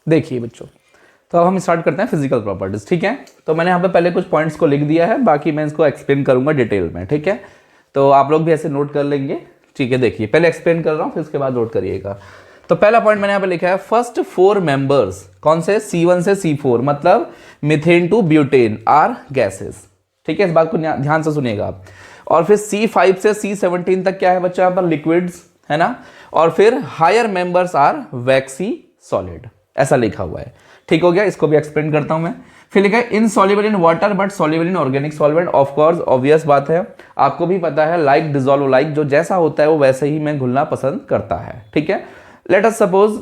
देखिए बच्चों, तो अब हम स्टार्ट करते हैं फिजिकल प्रॉपर्टीज। ठीक है, तो मैंने यहाँ पे पहले कुछ पॉइंट्स को लिख दिया है, बाकी मैं इसको एक्सप्लेन करूंगा डिटेल में। ठीक है, तो आप लोग भी ऐसे नोट कर लेंगे। ठीक है, देखिए पहले एक्सप्लेन कर रहा हूँ, फिर उसके बाद नोट करिएगा। तो पहला पॉइंट मैंने यहाँ पे लिखा है, फर्स्ट 4 मेंबर्स, कौन से, C1 से C4, मतलब methane to butane are gases. ठीक है, इस बात को ध्यान से सुनिएगा आप। और फिर C5 से C17 तक क्या है बच्चा, यहाँ पर लिक्विड्स है ना। और फिर higher members are waxy solid, ऐसा लिखा हुआ है। ठीक हो गया, इसको भी एक्सप्लेन करता हूं मैं। फिर लिखा है insoluble in water but soluble in organic solvent. Of course obvious बात है, आपको भी पता है, लाइक डिसॉल्व लाइक, जो जैसा होता है वो वैसे ही में घुलना पसंद करता है। ठीक है, लेट अस सपोज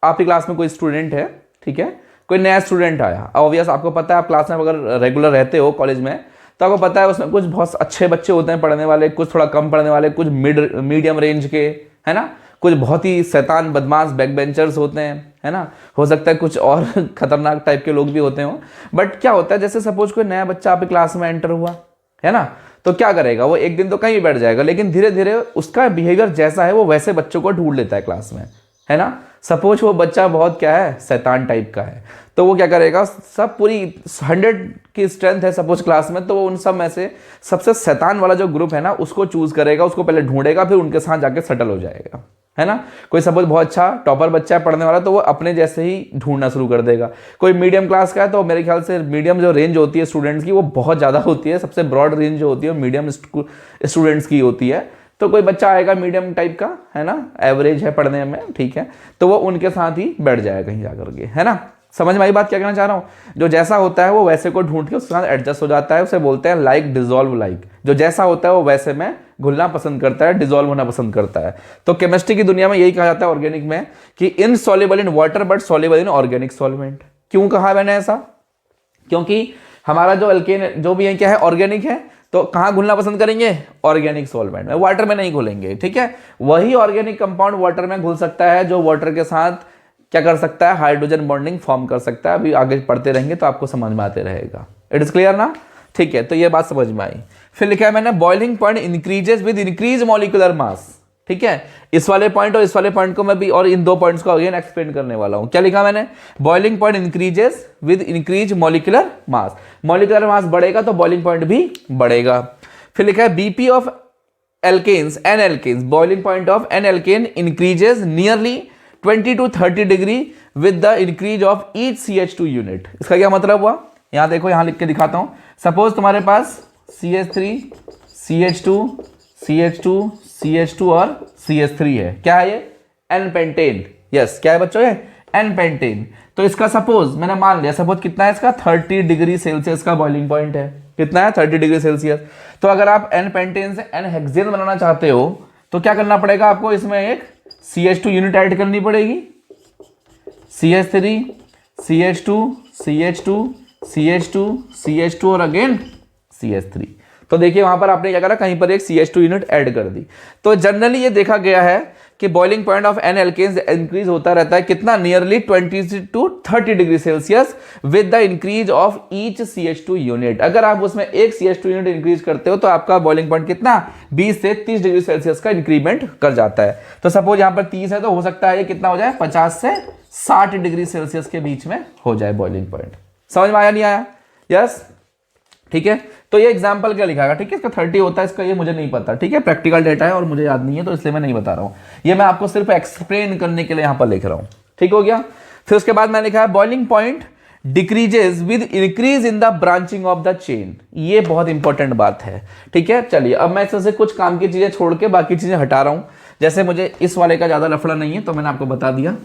आपकी क्लास में कोई स्टूडेंट है, ठीक है, कोई नया स्टूडेंट आया। ऑब्वियस आपको पता है, आप क्लास में अगर रेगुलर रहते हो कॉलेज में, तो आपको पता है उसमें कुछ बहुत अच्छे बच्चे होते हैं पढ़ने वाले, कुछ थोड़ा कम पढ़ने वाले, कुछ मीडियम रेंज के, है ना, कुछ बहुत ही शैतान बदमाश बैक बेंचर्स होते हैं, है ना, हो सकता है कुछ और खतरनाक टाइप के लोग भी होते हो। बट क्या होता है, जैसे सपोज कोई नया बच्चा आपकी क्लास में एंटर हुआ, है ना, तो क्या करेगा वो, एक दिन तो कहीं भी बैठ जाएगा, लेकिन धीरे धीरे उसका बिहेवियर जैसा है वो वैसे बच्चों को ढूंढ लेता है क्लास में, है ना। सपोज वो बच्चा बहुत क्या है, शैतान टाइप का है, तो वो क्या करेगा, सब पूरी 100 की स्ट्रेंथ है सपोज क्लास में, तो वो उन सब में से सबसे शैतान वाला जो ग्रुप है ना उसको चूज करेगा, उसको पहले ढूंढेगा, फिर उनके साथ जाके सेटल हो जाएगा, है ना। कोई सपोज बहुत अच्छा टॉपर बच्चा है पढ़ने वाला, तो वो अपने जैसे ही ढूंढना शुरू कर देगा। कोई मीडियम क्लास का है, तो मेरे ख्याल से मीडियम जो रेंज होती है स्टूडेंट्स की वो बहुत ज़्यादा होती है, सबसे ब्रॉड रेंज जो होती है मीडियम स्टूडेंट्स की होती है। तो कोई बच्चा आएगा मीडियम टाइप का, है ना, एवरेज है पढ़ने में, ठीक है, तो वो उनके साथ ही बैठ जाएगा कहीं जाकर के, है ना। समझ में आई बात क्या कहना चाह रहा हूँ, जो जैसा होता है वो वैसे को ढूंढ के उसके साथ एडजस्ट हो जाता है, उसे बोलते हैं लाइक डिसॉल्व लाइक। जो जैसा होता है वो वैसे में घुलना पसंद करता है, डिसॉल्व होना पसंद करता है। तो केमिस्ट्री की दुनिया में यही कहा जाता है ऑर्गेनिक में कि insoluble in water but soluble in organic solvent. क्यों कहा मैंने ऐसा, क्योंकि हमारा जो अल्केन जो भी है क्या है, ऑर्गेनिक है, तो कहाँ घुलना पसंद करेंगे, ऑर्गेनिक सॉल्वेंट में, वाटर में नहीं घुलेंगे। ठीक है, वही ऑर्गेनिक कंपाउंड वाटर में घुल सकता है जो वाटर के साथ क्या कर सकता है, हाइड्रोजन बॉन्डिंग फॉर्म कर सकता है। अभी आगे पढ़ते रहेंगे तो आपको समझ में आते रहेगा। इट इज क्लियर ना, ठीक है, तो ये बात समझ में आई। फिर लिखा है मैंने, boiling point increases with increase molecular मास। ठीक है, इस वाले पॉइंट और इस वाले पॉइंट को मैं भी, और इन दो पॉइंट्स को अगेन एक्सप्लेन करने वाला हूं। क्या लिखा मैंने, boiling point increases with increase molecular mass. Molecular mass बढ़ेगा तो बॉइलिंग पॉइंट भी बढ़ेगा। फिर लिखा है BP of alkanes n alkanes, boiling point of n alkane increases nearly 20 to 30 degree with the increase of each CH2 unit. इसका क्या मतलब हुआ, यहां देखो, यहां लिख के दिखाता हूं। सपोज तुम्हारे पास CH3 CH2 CH2 CH2 और CH3 है, क्या है ये, एन पेंटेन। यस, क्या है बच्चों ये, एन पेंटेन। तो इसका सपोज मैंने मान लिया, सपोज कितना है इसका, 30 डिग्री सेल्सियस का बॉइलिंग पॉइंट है। कितना है, 30 डिग्री सेल्सियस। तो अगर आप एन पेंटेन से एन हेक्सेन बनाना चाहते हो तो क्या करना पड़ेगा आपको, इसमें एक CH2 यूनिट ऐड करनी पड़ेगी, CH3 CH2 CH2 CH2 CH2 और अगेन CH3। तो देखिए वहां पर आपने क्या करा, कहीं पर एक CH2 यूनिट ऐड कर दी। तो जनरली ये देखा गया है कि boiling point of n alkanes increase होता रहता है कितना, nearly 20 to 30 degree celsius with the increase of each CH2 unit. अगर आप उसमें एक CH2 यूनिट इंक्रीज करते हो तो आपका बॉइलिंग पॉइंट कितना, 20 से 30 डिग्री सेल्सियस का इंक्रीमेंट कर जाता है। तो सपोज यहां पर 30 है, तो हो सकता है ये कितना हो जाए, 50 से 60 डिग्री सेल्सियस के बीच में हो जाए बॉइलिंग पॉइंट। समझ में आया नहीं आया, यस, ठीक है। तो ये एग्जांपल क्या लिखा है, ठीक है, इसका 30 होता है, इसका ये मुझे नहीं पता, ठीक है, प्रैक्टिकल डेटा है और मुझे याद नहीं है, तो इसलिए मैं नहीं बता रहा हूं। ये मैं आपको सिर्फ एक्सप्लेन करने के लिए यहां पर लिख रहा हूं, ठीक हो गया। फिर उसके बाद मैंने लिखा है, boiling point decreases with increase in the branching of the chain. ये बहुत इंपॉर्टेंट बात है, ठीक है। चलिए अब मैं इससे कुछ काम की चीजें छोड़ के बाकी चीजें हटा रहा हूं। जैसे मुझे इस वाले का ज्यादा लफड़ा नहीं है, तो मैंने आपको बता दिया,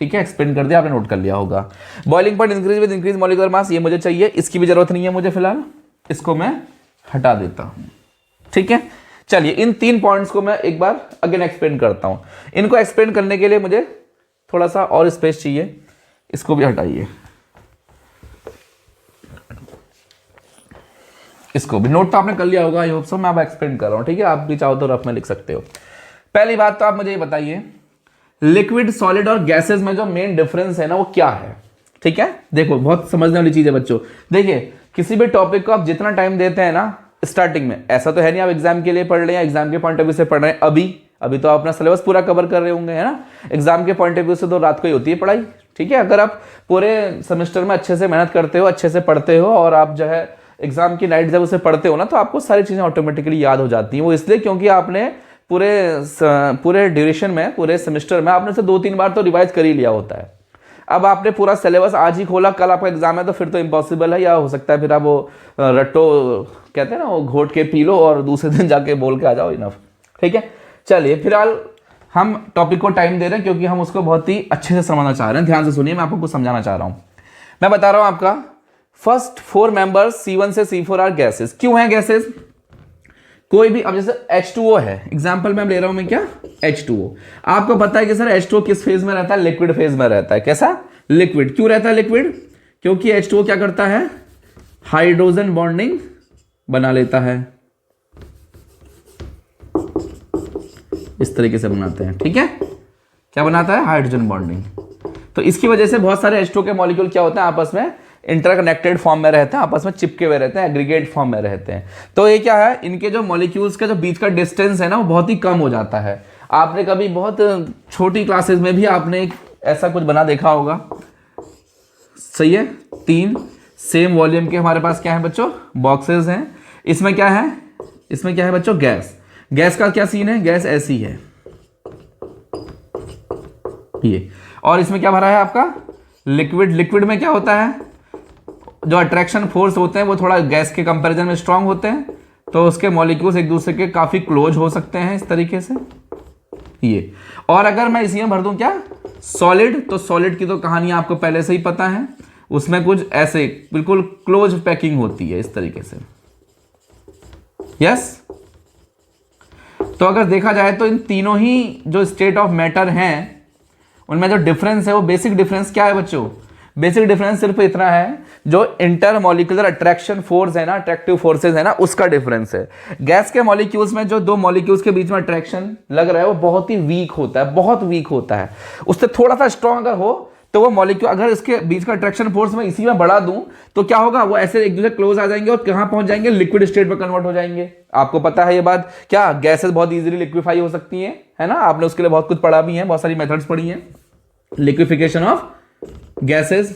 ठीक है, एक्सप्लेन कर दिया, आपने नोट कर लिया होगा। Boiling point increase with increase molecular मास, ये मुझे चाहिए, इसकी भी जरूरत नहीं है मुझे फिलहाल, इसको मैं हटा देता हूं, ठीक है। चलिए इन 3 पॉइंट्स को मैं एक बार अगेन एक्सप्लेन करता हूं। इनको एक्सप्लेन करने के लिए मुझे थोड़ा सा और स्पेस चाहिए, इसको भी हटाइए, इसको भी। नोट तो आपने कर लिया होगा, आई होप सो। मैं अब एक्सप्लेन कर रहा हूं, ठीक है, आप भी चाहो तो रफ में लिख सकते हो। पहली बात तो आप मुझे ये बताइए, लिक्विड सॉलिड और गैसेस में जो मेन डिफरेंस है ना वो क्या है, ठीक है। देखो बहुत समझने वाली चीज है बच्चों। देखिए किसी भी टॉपिक को आप जितना टाइम देते हैं ना स्टार्टिंग में, ऐसा तो है नहीं आप एग्जाम के लिए पढ़ रहे हैं, एग्जाम के पॉइंट ऑफ व्यू से पढ़ रहे हैं अभी, अभी तो आप अपना सिलेबस पूरा कवर कर रहे होंगे, है ना। एग्जाम के पॉइंट ऑफ व्यू से तो रात को ही होती है पढ़ाई, ठीक है। अगर आप पूरे सेमेस्टर में अच्छे से मेहनत करते हो, अच्छे से पढ़ते हो, और आप जो है एग्जाम की नाइट जब उसे पढ़ते हो ना, तो आपको सारी चीज़ें ऑटोमेटिकली याद हो जाती हैं। वो इसलिए क्योंकि आपने पूरे ड्यूरेशन में, पूरे सेमेस्टर में आपने से 2-3 बार तो रिवाइज कर ही लिया होता है। अब आपने पूरा सिलेबस आज ही खोला, कल आपका एग्जाम है, तो फिर तो इम्पॉसिबल है। या हो सकता है फिर आप वो रट्टो कहते हैं ना, वो घोट के पी लो और दूसरे दिन जाके बोल के आ जाओ, इनफ, ठीक है। चलिए फिलहाल हम टॉपिक को टाइम दे रहे हैं क्योंकि हम उसको बहुत ही अच्छे से समझना चाह रहे हैं। ध्यान से सुनिए, मैं आपको कुछ समझाना चाह रहा हूं। मैं बता रहा हूं आपका फर्स्ट 4 मेंबर्स C1 से C4 आर गैसेस। क्यों है गैसेस? कोई भी, अब जैसे H2O है, एग्जांपल में ले रहा हूं मैं, क्या H2O। आपको पता है कि सर H2O किस फेज में रहता है? लिक्विड फेज में रहता है। कैसा? लिक्विड। क्यों रहता है लिक्विड? क्योंकि H2O क्या करता है? हाइड्रोजन बॉन्डिंग बना लेता है, इस तरीके से बनाते हैं, ठीक है। क्या बनाता है? Hydrogen bonding. तो इसकी वजह से बहुत सारे H2O के मॉलिक्यूल क्या होते हैं? आपस में इंटरकनेक्टेड फॉर्म में रहते हैं, आपस में चिपके हुए रहते हैं, एग्रीगेट फॉर्म में रहते हैं। तो ये क्या है, इनके जो मॉलिक्यूल्स का जो बीच का डिस्टेंस है ना, वो बहुत ही कम हो जाता है। आपने कभी बहुत छोटी क्लासेस में भी आपने ऐसा कुछ बना देखा होगा, सही है। 3 सेम वॉल्यूम के हमारे पास क्या है बच्चों? बॉक्सेस हैं। इसमें क्या है? इसमें क्या है बच्चों? गैस। गैस का क्या सीन है? गैस ऐसी है ये, और इसमें क्या भरा है आपका? लिक्विड। लिक्विड में क्या होता है? जो अट्रैक्शन फोर्स होते हैं वो थोड़ा गैस के कंपैरिजन में स्ट्रांग होते हैं, तो उसके मॉलिक्यूल्स एक दूसरे के काफी क्लोज हो सकते हैं इस तरीके से ये। और अगर मैं इसी में भर दूं क्या? सॉलिड, तो सॉलिड की तो कहानी आपको पहले से ही पता है, उसमें कुछ ऐसे बिल्कुल क्लोज पैकिंग होती है इस तरीके से, यस। तो अगर देखा जाए तो इन तीनों ही जो स्टेट ऑफ मैटर हैं, उनमें जो डिफरेंस है, वो बेसिक डिफरेंस क्या है बच्चों? बेसिक डिफरेंस सिर्फ इतना है, जो इंटर मॉलिक्यूलर अट्रैक्शन फोर्स है ना, अट्रैक्टिव फोर्सेस है ना, उसका डिफरेंस है। गैस के मॉलिक्यूल्स में जो 2 मॉलिक्यूल्स के बीच में अट्रैक्शन लग रहा है, वो बहुत ही वीक होता है, बहुत वीक होता है। उससे थोड़ा सा स्ट्रॉन्ग अगर हो तो वो मॉलिक्यूल, अगर इसके बीच का अट्रैक्शन फोर्स मैं इसी में बढ़ा दूं तो क्या होगा? वो ऐसे एक दूसरे क्लोज आ जाएंगे और कहां पहुंच जाएंगे? लिक्विड स्टेट में कन्वर्ट हो जाएंगे। आपको पता है ये बात, क्या गैसेस बहुत इजीली लिक्विफाई हो सकती हैं, है ना। आपने उसके लिए बहुत कुछ पढ़ा भी है, बहुत सारी मेथड्स पढ़ी हैं, लिक्विफिकेशन ऑफ गैसेस,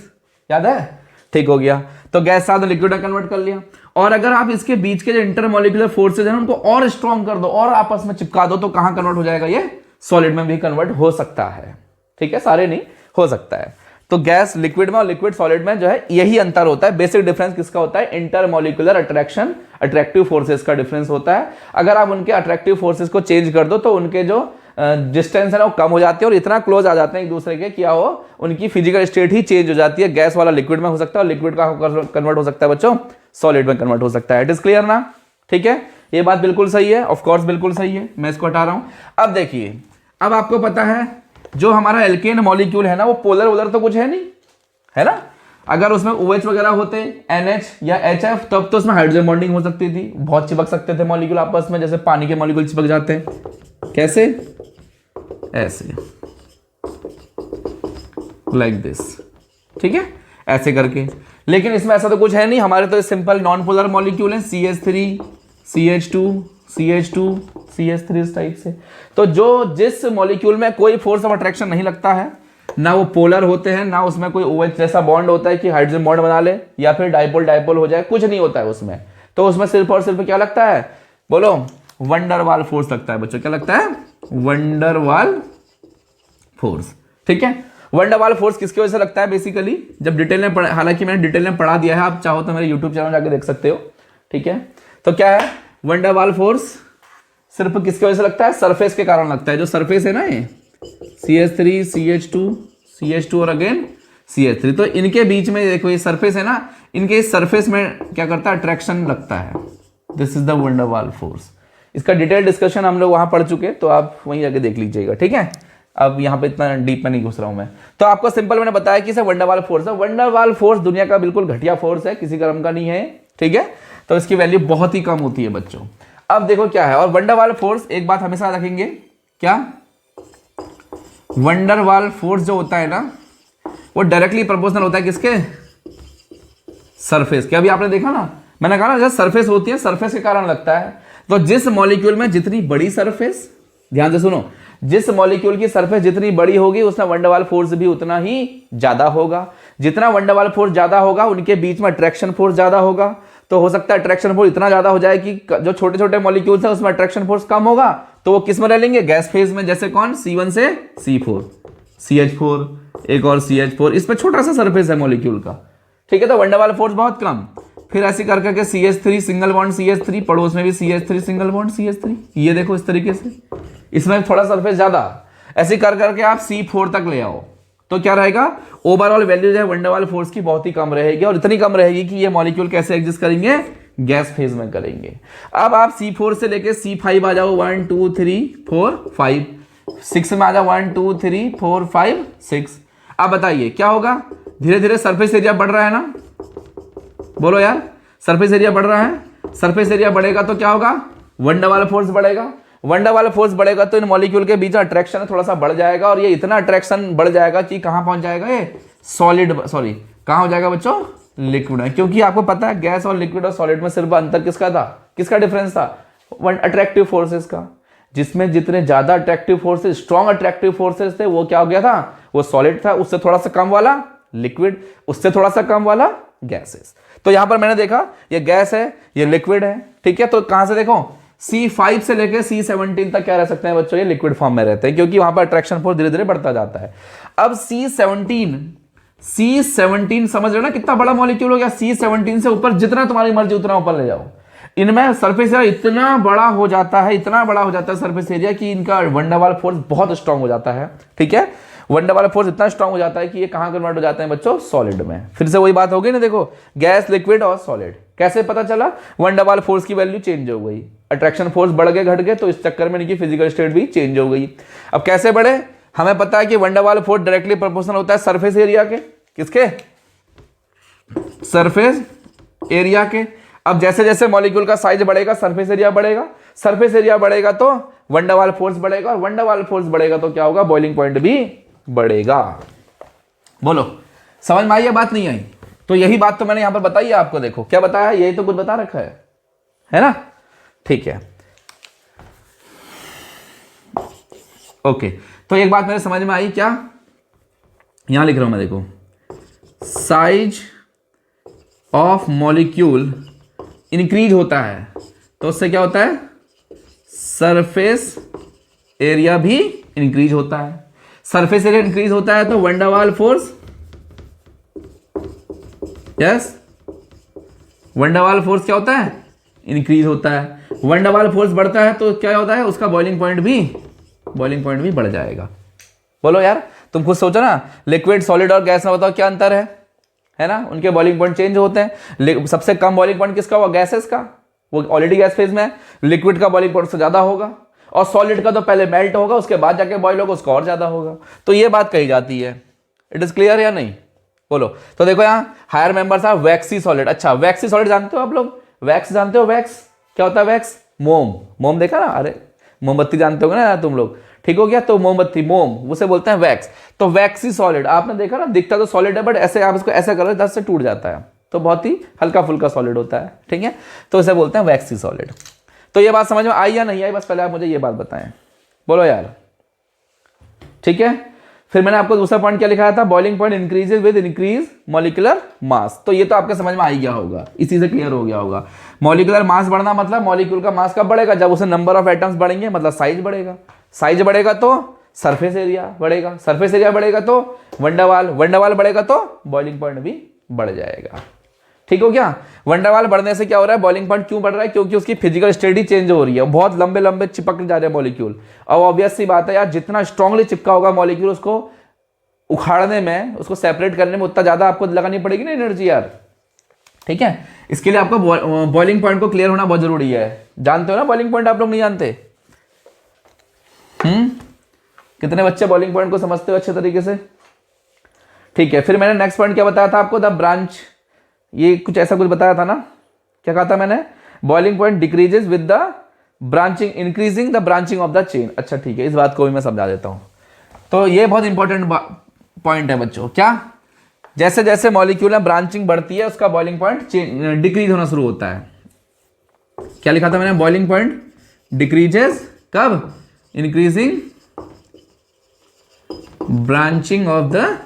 याद है? ठीक हो गया। तो गैस साथ लिक्विड में कन्वर्ट कर लिया। और अगर आप इसके बीच के जो इंटरमॉलिक्यूलर फोर्सेज हैं उनको और स्ट्रॉन्ग कर दो और आपस में चिपका दो, तो कहां कन्वर्ट हो जाएगा? ये सॉलिड में भी कन्वर्ट हो सकता है, ठीक है। सारे नहीं, हो सकता है। तो गैस लिक्विड में और लिक्विड सॉलिड में जो है यही अंतर होता है। बेसिक डिफरेंस किसका होता है? इंटरमॉलिक्यूलर अट्रैक्शन, अट्रैक्टिव फोर्सेस का डिफरेंस होता है। अगर आप उनके अट्रैक्टिव फोर्सेस को चेंज कर दो तो उनके जो डिस्टेंस है ना, वो कम हो जाती है और इतना क्लोज आ जाते हैं एक दूसरे के, क्या हो, उनकी फिजिकल स्टेट ही चेंज हो जाती है। गैस वाला लिक्विड में हो सकता है और लिक्विड का कन्वर्ट हो सकता है बच्चों? सॉलिड में कन्वर्ट हो सकता है। इट इज क्लियर ना? ठीक है, ये बात बिल्कुल सही है, ऑफ कोर्स बिल्कुल सही है। मैं इसको हटा रहा हूं। अब देखिए, अब आपको पता है जो हमारा एल्केन मॉलिक्यूल है ना, वो पोलर वोलर तो कुछ है नहीं, है ना। अगर उसमें OH वगैरह होते, NH या HF, तब तो उसमें हाइड्रोजन बॉन्डिंग हो सकती थी, बहुत चिपक सकते थे मॉलिक्यूल आपस में, जैसे पानी के मॉलिक्यूल चिपक जाते हैं। कैसे? ऐसे, लाइक दिस, ठीक है, ऐसे करके। लेकिन इसमें ऐसा तो कुछ है नहीं, हमारे तो सिंपल नॉन पोलर मॉलिक्यूल है, CH3 CH2 CH2 CH3 इस टाइप से। तो जो जिस मॉलिक्यूल में कोई फोर्स ऑफ अट्रैक्शन नहीं लगता है, ना वो पोलर होते हैं, ना उसमें कोई OH जैसा बॉन्ड होता है कि हाइड्रोजन बॉन्ड बना ले या फिर डाइपोल डाइपोल हो जाए, कुछ नहीं होता है उसमें। तो उसमें सिर्फ और सिर्फ क्या लगता है? बोलो, वंडरवाल फोर्स लगता है बच्चों। क्या लगता है? वंडरवाल फोर्स, ठीक है। वंडरवाल फोर्स किसकी वजह से लगता है? बेसिकली जब डिटेल में पढ़ा, हालांकि मैंने डिटेल में पढ़ा दिया है, आप चाहो तो मेरे यूट्यूब चैनल जाकर देख सकते हो, ठीक है। तो क्या है वंडरवाल फोर्स? सिर्फ किसकी वजह से लगता है? सरफेस के कारण लगता है। जो सरफेस है ना, ये CH3 CH2 और अगेन CH3, तो इनके बीच में देखो ये सरफेस है ना, इनके इस सरफेस में क्या करता है? अट्रैक्शन लगता है। This is the van der Waals force. इसका डिटेल डिस्कशन हम लोग वहां पढ़ चुके, तो आप वहीं जाके देख लीजिएगा, ठीक है। अब यहाँ पे इतना डीप में नहीं घुस रहा हूं मैं। तो आपको सिंपल मैंने बताया कि इसे वंडरवाल फोर्स है। वंडरवाल फोर्स दुनिया का बिल्कुल घटिया फोर्स है, किसी कर्म का नहीं है, ठीक है। तो इसकी वैल्यू बहुत ही कम होती है बच्चों। अब देखो क्या है, और वंडरवाल फोर्स, एक बात हमेशा रखेंगे, क्या वंडरवाल फोर्स जो होता है ना, वो डायरेक्टली प्रोपोर्शनल होता है किसके? सरफेस के। अभी आपने देखा ना, मैंने कहा ना, जब सरफेस होती है, सरफेस के कारण लगता है। तो जिस मॉलिक्यूल में जितनी बड़ी सरफेस ध्यान से सुनो, जिस मॉलिक्यूल की सरफेस जितनी बड़ी होगी उसमें वंडरवाल फोर्स भी उतना ही ज्यादा होगा। जितना वंडरवाल फोर्स ज्यादा होगा उनके बीच में अट्रैक्शन फोर्स ज्यादा होगा। तो हो सकता है अट्रैक्शन फोर्स इतना ज्यादा हो जाए कि जो छोटे छोटे मॉलिक्यूल्स हैं उसमें अट्रैक्शन फोर्स कम होगा, तो वो किस में रह लेंगे, गैस फेज में। जैसे कौन, C1 से C4, CH4, एक और CH4, इसमें छोटा सा सरफेस है मॉलिक्यूल का, ठीक है, तो वंडरवाल फोर्स बहुत कम। फिर ऐसे कर करके CH3 सिंगल बॉन्ड CH3, पड़ोस में भी CH3 सिंगल बॉन्ड CH3, ये देखो इस तरीके से, इसमें थोड़ा सरफेस ज्यादा। ऐसे कर करके आप C4 तक ले आओ, तो क्या रहेगा, ओवरऑल वैल्यू जो है वंडरवाल फोर्स की बहुत ही कम रहेगी, और इतनी कम रहेगी कि ये मॉलिक्यूल कैसे एग्जिस्ट करेंगे, गैस फेज में करेंगे। अब आप C4 से लेके C5 आ जाओ, 1 2 3 4 5 6 में आ जाओ, 1 2 3 4 5 6। अब बताइए क्या होगा, धीरे धीरे सरफेस एरिया बढ़ रहा है ना, बोलो यार, सरफेस एरिया बढ़ रहा है। सरफेस एरिया बढ़ेगा तो क्या होगा, वंडरवाल फोर्स बढ़ेगा। वंडरवाल फोर्स बढ़ेगा तो इन मॉलिक्यूल के बीच अट्रैक्शन थोड़ा सा बढ़ जाएगा, और ये इतना अट्रैक्शन बढ़ जाएगा कि कहां पहुंच जाएगा, ये सॉलिड, सॉरी कहां हो जाएगा बच्चों, लिक्विड में। क्योंकि आपको पता है गैस और लिक्विड और सॉलिड में सिर्फ अंतर किसका था, किसका डिफरेंस था, अट्रैक्टिव फोर्सेस का। जिसमें जितने ज्यादा attractive forces, strong attractive forces थे, वो क्या हो गया था, वो सॉलिड था, उससे थोड़ा सा कम वाला लिक्विड, उससे थोड़ा सा कम वाला गैसेस। तो यहां पर मैंने देखा ये गैस है, ये लिक्विड है, ठीक है। तो कहां से देखो, C5 से लेकर C17 तक क्या रह सकते हैं बच्चों, ये लिक्विड फॉर्म में रहते हैं, क्योंकि वहां पर अट्रैक्शन फोर्स धीरे धीरे बढ़ता जाता है। अब C17 समझ रहे हो ना, कितना बड़ा मॉलिक्यूल हो गया। C17 से ऊपर जितना तुम्हारी मर्जी उतना ऊपर ले जाओ, इनमें सरफेस एरिया इतना बड़ा हो जाता है, इतना बड़ा हो जाता है सरफेस एरिया कि इनका वंडरवाल फोर्स बहुत स्ट्रांग हो जाता है, ठीक है। वंडरवाल फोर्स इतना स्ट्रांग हो जाता है कि ये कहां कन्वर्ट हो जाते हैं बच्चों, सॉलिड में। फिर से वही बात हो गई ना, देखो गैस, लिक्विड और सॉलिड। कैसे पता चला, वंडरवाल फोर्स की वैल्यू चेंज हो गई, अट्रैक्शन फोर्स बढ़ गए, घट गए, तो इस चक्कर में इनकी फिजिकल स्टेट भी चेंज हो गई। अब कैसे बढ़े, हमें पता है कि वंडरवाल फोर्स डायरेक्टली प्रोपोर्शनल होता है सरफेस एरिया के, किसके, सरफेस एरिया के। अब जैसे जैसे मॉलिक्यूल का साइज बढ़ेगा सरफेस एरिया बढ़ेगा, सरफेस एरिया बढ़ेगा तो वंडरवाल फोर्स बढ़ेगा, और वंडरवाल फोर्स बढ़ेगा तो क्या होगा, बॉइलिंग पॉइंट भी बढ़ेगा। बोलो समझ में आई या बात नहीं आई। तो यही बात तो मैंने यहां पर बताई है आपको, देखो क्या बताया, यही तो कुछ बता रखा है ना, ठीक है। ओके, तो एक बात मेरे समझ में आई क्या, यहां लिख रहा हूं मैं, देखो साइज ऑफ मॉलिक्यूल इंक्रीज होता है तो उससे क्या होता है, सरफेस एरिया भी इंक्रीज होता है। सरफेस एरिया इंक्रीज होता है तो van der Waals force, yes, van der Waals force क्या होता है, इंक्रीज होता है। वंडरवाल फोर्स बढ़ता है तो क्या होता है, उसका बॉइलिंग पॉइंट भी बढ़ जाएगा। बोलो यार, तुम खुद सोचो ना, लिक्विड, सॉलिड और गैस में बताओ क्या अंतर है ना, उनके बॉइलिंग पॉइंट चेंज होते हैं। सबसे कम बॉइलिंग पॉइंट किसका होगा, गैसेस का, वो ऑलरेडी गैस फेज में है। लिक्विड का बॉइलिंग पॉइंट से ज्यादा होगा, और सॉलिड का तो पहले मेल्ट होगा उसके बाद जाके बॉइल होगा, उसका और ज्यादा होगा। तो ये बात कही जाती है। इट इज क्लियर या नहीं, बोलो। तो देखो यहाँ higher members are waxy solid. अच्छा, वैक्सी सॉलिड जानते हो आप लोग, वैक्स जानते हो, वैक्स क्या होता है, वैक्स, मोम देखा ना, अरे मोमबत्ती जानते हो ना तुम लोग, ठीक हो गया। तो मोमबत्ती, मोम, उसे बोलते हैं वैक्स। तो वैक्सी सॉलिड आपने देखा ना, दिखता तो सॉलिड है, बट ऐसे आप इसको ऐसे करो 10 से टूट जाता है, तो बहुत ही हल्का फुल्का सॉलिड होता है, ठीक है। तो इसे बोलते हैं वैक्सी सॉलिड। तो ये बात समझ में आई या नहीं आई, बस पहले आप मुझे ये बात बताएं, बोलो यार, ठीक है। फिर मैंने आपको दूसरा पॉइंट क्या लिखाया था, boiling point increases with increase molecular मास। तो ये तो आपके समझ में आ ही गया होगा, इसी से क्लियर हो गया होगा। मॉलिक्यूलर मास बढ़ना मतलब मॉलिक्यूल का मास कब बढ़ेगा, जब उसे नंबर ऑफ एटम्स बढ़ेंगे, मतलब साइज बढ़ेगा। साइज बढ़ेगा तो सरफेस एरिया बढ़ेगा, सरफेस एरिया बढ़ेगा तो वंडरवाल बढ़ेगा तो बॉइलिंग पॉइंट भी बढ़ जाएगा, ठीक हो क्या। वंडरवाल बढ़ने से क्या हो रहा है, बॉइलिंग पॉइंट क्यों बढ़ रहा है, क्योंकि उसकी फिजिकल स्टेट चेंज हो रही है, बहुत लंबे लंबे चिपक जा रहे हैं मॉलिक्यूल। अब ऑब्वियस सी बात है यार, जितना स्ट्रांगली चिपका होगा मॉलिक्यूल, उसको उखाड़ने में, उसको सेपरेट करने में उतना ज्यादा आपको लगानी पड़ेगी ना एनर्जी यार, ठीक है। इसके लिए आपको बॉइलिंग पॉइंट को क्लियर होना बहुत जरूरी है। जानते हो ना बॉइलिंग पॉइंट, आप लोग नहीं जानते, कितने बच्चे बॉइलिंग पॉइंट को समझते हो अच्छे तरीके से, ठीक है। फिर मैंने नेक्स्ट पॉइंट क्या बताया था आपको, द ब्रांच, ये कुछ ऐसा कुछ बताया था ना, क्या कहा था मैंने, boiling point decreases with the branching, increasing the branching of the chain. अच्छा ठीक है, इस बात को भी मैं समझा देता हूं। तो ये बहुत इंपॉर्टेंट पॉइंट है बच्चों, क्या, जैसे जैसे मॉलिक्यूल में ब्रांचिंग बढ़ती है उसका बॉइलिंग पॉइंट डिक्रीज होना शुरू होता है। क्या लिखा था मैंने, बॉइलिंग पॉइंट डिक्रीजेस कब, increasing branching of the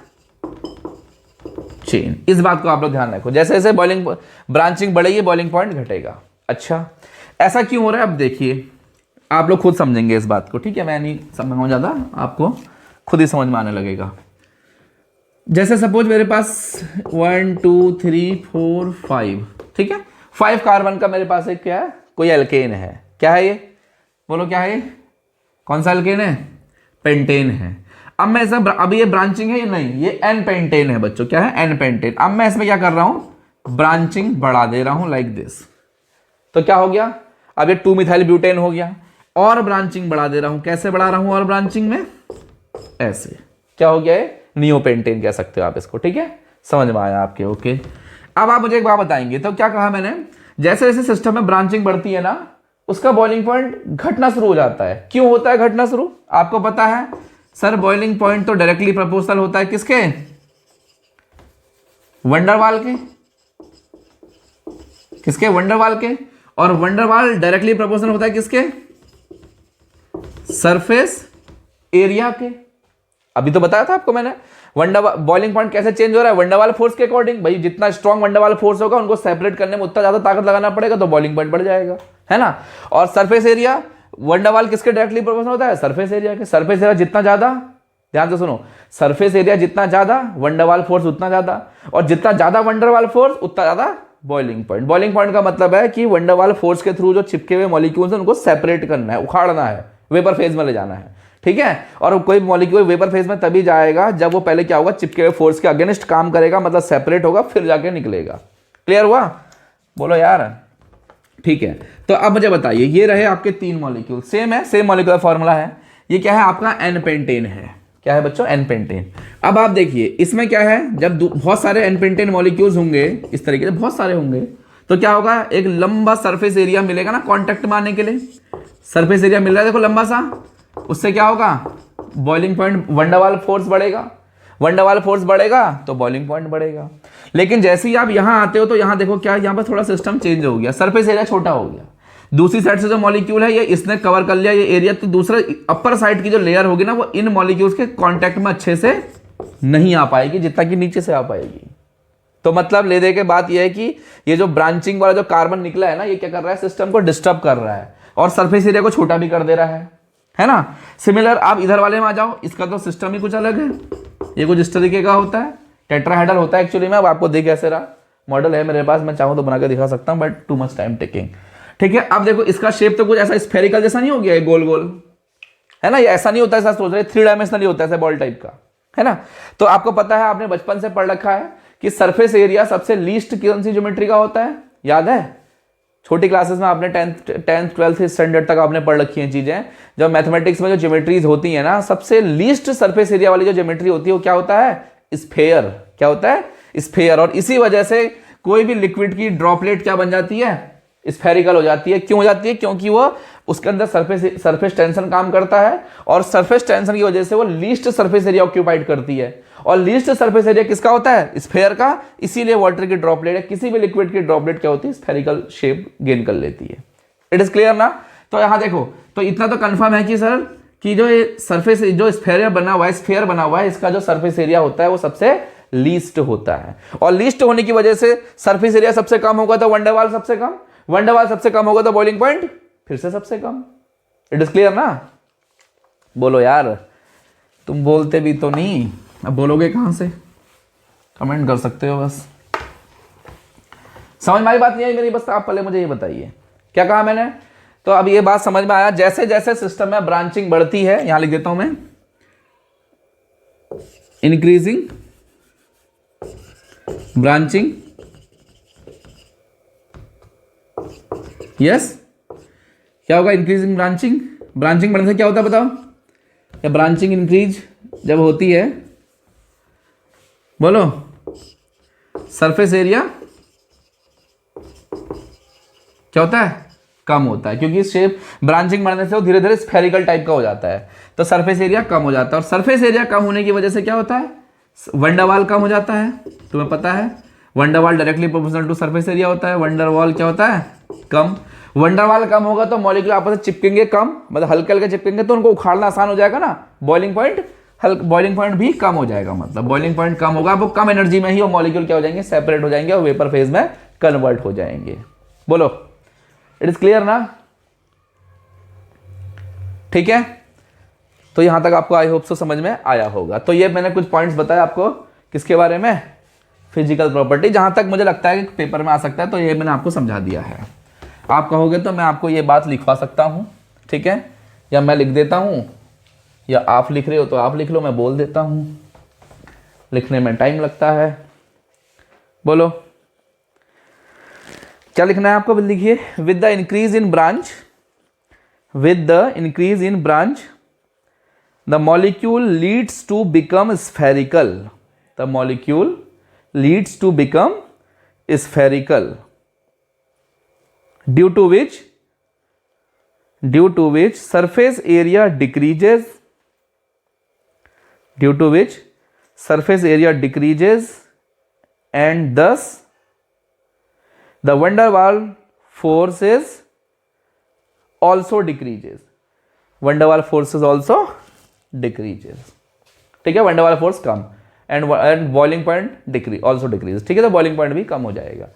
chain. इस बात को आप लोग ध्यान रखो, जैसे जैसे बॉइलिंग ब्रांचिंग बढ़ेगी बॉइलिंग पॉइंट घटेगा। अच्छा, ऐसा क्यों हो रहा है अब देखिए, आप लोग खुद समझेंगे इस बात को, ठीक है, मैं नहीं समझाऊंगा ज़्यादा, आपको खुद ही समझ में आने लगेगा। जैसे सपोज मेरे पास 1 2 3 4 5, ठीक है, 5 कार्बन का मेरे पास एक क्या है, कोई एल्केन है। क्या है ये, बोलो क्या है, कौन सा एल्केन है, पेंटेन है। अब मैं ऐसा, अभी ये ब्रांचिंग है, ये नहीं, ये एन पेंटेन है बच्चों, क्या है, एन पेंटेन। अब मैं इसमें क्या कर रहा हूं, ब्रांचिंग बढ़ा दे रहा हूं लाइक दिस। तो क्या हो गया, अब ये 2 मिथाइल ब्यूटेन हो गया, और ब्रांचिंग बढ़ा दे रहा हूं। कैसे बढ़ा रहा हूं, और ब्रांचिंग में ऐसे, क्या हो गया है, नियोपेंटेन कह सकते हो आप इसको, ठीक है, समझ में आया आपके, ओके। अब आप मुझे एक बात बताएंगे, तो क्या कहा मैंने, जैसे जैसे सिस्टम में ब्रांचिंग बढ़ती है ना, उसका बॉइलिंग पॉइंट घटना शुरू हो जाता है। क्यों होता है घटना शुरू, आपको पता है सर, बॉइलिंग पॉइंट तो डायरेक्टली प्रोपोर्शनल होता है किसके, वंडरवाल के, किसके, वंडरवाल के। और वंडरवाल डायरेक्टली प्रोपोर्शनल होता है किसके, सरफेस एरिया के। अभी तो बताया था आपको मैंने, वंडरवाल बॉइलिंग पॉइंट कैसे चेंज हो रहा है, वंडरवाल फोर्स के अकॉर्डिंग। भाई जितना स्ट्रॉन्ग वंडरवाल फोर्स होगा, उनको सेपरेट करने में उतना ज्यादा ताकत लगाना पड़ेगा, तो बॉइलिंग पॉइंट बढ़ जाएगा, है ना। और सरफेस एरिया, वंडरवाल किसके डायरेक्टली प्रोपोर्शनल होता है, सरफेस एरिया के। सरफेस एरिया जितना ज्यादा, ध्यान से सुनो, सरफेस एरिया जितना ज्यादा, वंडरवाल फोर्स उतना ज्यादा, और जितना ज्यादा वंडरवाल फोर्स उतना ज्यादा बॉइलिंग पॉइंट। बॉइलिंग पॉइंट का मतलब है कि वंडरवाल फोर्स के थ्रू जो चिपके हुए मॉलिक्यूल्स हैं उनको सेपरेट करना है, उखाड़ना है, वेपर फेज में ले जाना है, ठीक है। और कोई मॉलिक्यूल वेपर फेज में तभी जाएगा जब वो पहले क्या होगा, चिपके हुए फोर्स के अगेंस्ट काम करेगा, मतलब सेपरेट होगा, फिर जाके निकलेगा। क्लियर हुआ, बोलो यार, ठीक है। तो अब मुझे बताइए, ये रहे आपके 3 मॉलिक्यूल, सेम है, सेम मॉलिक्यूलर फॉर्मूला है। ये क्या है आपका, एन पेंटेन है। क्या है बच्चों, एन पेंटेन। अब आप देखिए इसमें क्या है, जब बहुत सारे एन पेंटेन मॉलिक्यूल्स होंगे, इस तरीके से बहुत सारे होंगे, तो क्या होगा, एक लंबा सरफेस एरिया मिलेगा ना कांटेक्ट में आने के लिए। सरफेस एरिया मिल रहा है देखो लंबा सा, उससे क्या होगा, बॉइलिंग पॉइंट, वंडरवाल फोर्स बढ़ेगा, वंडरवाल फोर्स बढ़ेगा तो बॉइलिंग पॉइंट बढ़ेगा। लेकिन जैसे ही आप यहां आते हो तो यहां देखो क्या, यहां पर थोड़ा सिस्टम चेंज हो गया, सरफेस एरिया छोटा हो गया। दूसरी साइड से जो मॉलिक्यूल है, ये इसने कवर कर लिया ये एरिया, तो दूसरा अपर साइड की जो लेयर होगी ना, वो इन मॉलिक्यूल्स के कांटेक्ट में अच्छे से नहीं आ पाएगी जितना कि नीचे से आ पाएगी। तो मतलब ले दे के बात यह है कि ये जो ब्रांचिंग वाला जो कार्बन निकला है ना, ये क्या कर रहा है, सिस्टम को डिस्टर्ब कर रहा है और सरफेस एरिया को छोटा भी कर दे रहा है ना। सिमिलर आप इधर वाले में आ जाओ, इसका तो सिस्टम ही कुछ अलग है, ये कुछ इस तरीके का होता है, टेट्राहेड्रल होता है एक्चुअली में। अब आपको देख ऐसे रहा मॉडल है मेरे पास, मैं चाहूँ तो बना के दिखा सकता हूँ, but too much time taking, ठीक है। अब देखो इसका शेप तो कुछ ऐसा स्फेरिकल जैसा नहीं हो गया है, गोल गोल, है ना, ये ऐसा नहीं होता है, ऐसा सोच रहे 3 डायमेंशनली होता है, ऐसे बॉल टाइप का, है ना। तो आपको पता है, आपने बचपन से पढ़ रखा है कि सरफेस एरिया सबसे लीस्ट कौन सी ज्योमेट्री का होता है, याद है, छोटी क्लासेस में आपने 10th 12th स्टैंडर्ड तक आपने पढ़ रखी हैं चीजें। जब मैथमेटिक्स में जो ज्योमेट्रीज होती है ना, सबसे लीस्ट सरफेस एरिया वाली जो ज्योमेट्री होती है वो क्या होता है, स्फेयर। क्या होता है, स्फेयर। और इसी वजह से कोई भी लिक्विड की ड्रॉपलेट क्या बन जाती है, स्फेरिकल हो जाती है। क्यों हो जाती है, क्योंकि वो उसके अंदर सरफेस टेंशन काम करता है, और सरफेस टेंशन की वजह से वो लीस्ट सरफेस एरिया ऑक्यूपाइड करती है। और लीस्ट सरफेस एरिया किसका होता है, स्फेयर का। इसीलिए वाटर की ड्रॉपलेट है, किसी भी लिक्विड की ड्रॉपलेट क्या होती है, स्फेरिकल शेप गेन कर लेती है। इट इज क्लियर ना। तो यहां देखो, तो इतना तो कंफर्म है कि सर कि जो ये सरफेस, जो स्फेयर बना हुआ है, स्फेयर बना हुआ है, इसका जो सरफेस एरिया होता है वो सबसे लीस्ट होता है। और लीस्ट होने की वजह से सरफेस एरिया सबसे कम होगा तो वंडरवाल सबसे कम, वंडरवाल सबसे कम होगा तो बॉइलिंग पॉइंट फिर से सबसे कम। इट इज क्लियर ना। बोलो यार, तुम बोलते भी तो नहीं, अब बोलोगे कहां से, कमेंट कर सकते हो बस। समझ में आई बात नहीं आई मेरी, बस आप पहले मुझे ये बताइए क्या कहा मैंने। तो अब ये बात समझ में आया, जैसे जैसे सिस्टम में ब्रांचिंग बढ़ती है, यहां लिख देता हूं मैं, इंक्रीजिंग ब्रांचिंग, यस क्या होगा, इंक्रीजिंग ब्रांचिंग। ब्रांचिंग बढ़ने से क्या होता है बताओ, या ब्रांचिंग इंक्रीज जब होती है, बोलो, सरफेस एरिया क्या होता है, कम होता है, क्योंकि शेप ब्रांचिंग बढ़ने से वो धीरे धीरे स्फेरिकल टाइप का हो जाता है, तो सरफेस एरिया कम हो जाता है। और सरफेस एरिया कम होने की वजह से क्या होता है, वंडरवाल कम हो जाता है। तुम्हें पता है van der Waals directly proportional to surface area होता है, वंडरवाल क्या होता है, कम। वंडरवाल कम होगा तो मॉलिक्यूल आपस में चिपकेंगे कम, मतलब हल्के हल्के चिपकेंगे तो उनको उखाड़ना आसान हो जाएगा ना, बॉइलिंग पॉइंट भी कम हो जाएगा, मतलब बॉइलिंग पॉइंट कम होगा, वो कम एनर्जी में ही वो मॉलिक्यूल क्या हो जाएंगे, सेपरेट हो जाएंगे और वेपर फेज में कन्वर्ट हो जाएंगे। बोलो, इट इज क्लियर ना? ठीक है, तो यहां तक आपको आई होप सो समझ में आया होगा। तो ये मैंने कुछ पॉइंट्स बताया आपको किसके बारे में, फिजिकल प्रॉपर्टी, जहां तक मुझे लगता है कि पेपर में आ सकता है, तो ये मैंने आपको समझा दिया है। आप कहोगे तो मैं आपको ये बात लिखवा सकता हूं, ठीक है, या मैं लिख देता हूं, या आप लिख रहे हो तो आप लिख लो, मैं बोल देता हूं, लिखने में टाइम लगता है। बोलो क्या लिखना है आपको, लिखिए। With the increase in branch, with the increase in branch the molecule leads to become spherical, the molecule leads to become spherical, due to which surface area decreases, due to which surface area decreases and thus the van der Waals force is also decreases, van der Waals forces also decreases, ठीक है, van der Waals force come and boiling point decrease also decrease, ठीक है, तो boiling point भी कम हो जाएगा।